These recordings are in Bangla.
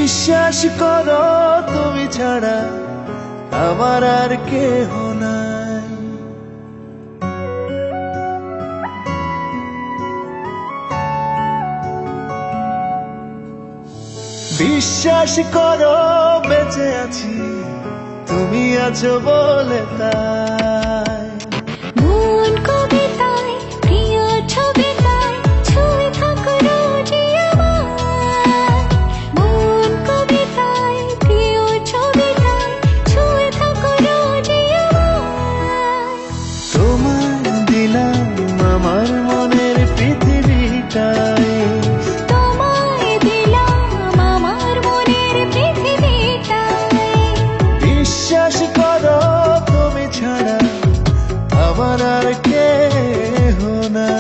বিশ্বাস করো তুমি ছাড়া আমার আর কেহ নাই। বিশ্বাস করো বেঁচে আছি তুমি আছো বলে তাই। মন কবিতায় প্রিয় ছবিতায় ছুঁয়ে থাকো রোজই আমার। মন কবিতায় প্রিয় ছবিতায় ছুঁয়ে থাকো রোজই আমার। তোমায় দিলাম আমার মনের পৃথিবীটাই। তোমায় দিলাম আমার মনের পৃথিবীটাই। বিশ্বাস করো তুমি ছাড়া আমার আর কেহ নাই।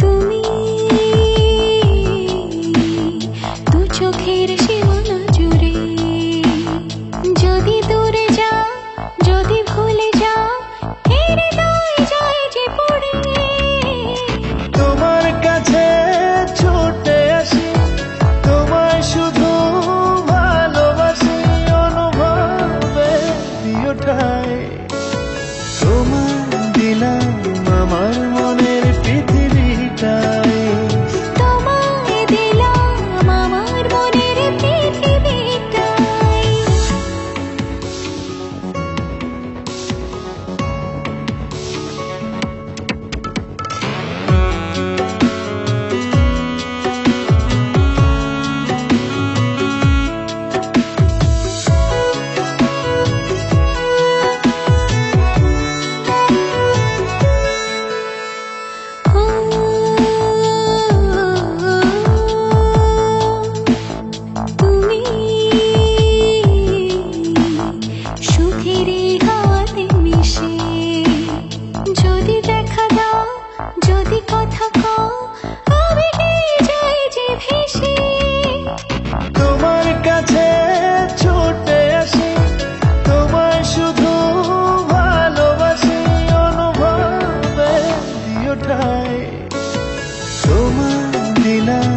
তুমি দু চোখের সীমানা জুড়ে যদি দূরে যাও, যদি ভুলে যাও, হৃদয় যায় যে পড়ে। তোমার কাছে ছুটে আসি তোমায় শুধু ভালোবাসি অনুভবে দিও ঠাই। তোমায় দিলাম আমার মনের পৃথিবীটাই। তোমায় দিলাম আমার মনের পৃথিবীটাই। তুমি সুখের হাওয়াতে মিশে যদি দেখা দাও, যদি কথা কও, আমি যাই যে ভেসে। তোমার কাছে ছুটে আসি তোমায় শুধু ভালোবাসি অনুভবে দিও ঠাই। তোমায় দিলাম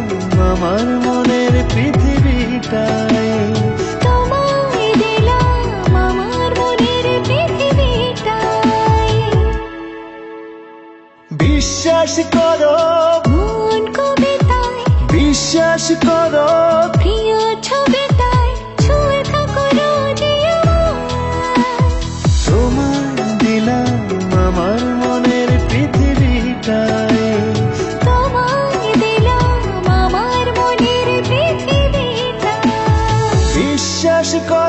আমার মনের পৃথিবীটাই। তোমায় দিলাম আমার মনের পৃথিবীটাই। বিশ্বাস করো মন কবিতায় বিশ্বাস করো প্রিয় ছবিতায় ছুঁয়ে থাকো রোজই আমার। তোমায় দিলাম আমার মনের পৃথিবীটাই। তোমায় দিলাম আমার মনের পৃথিবীটাই। বিশ্বাস করো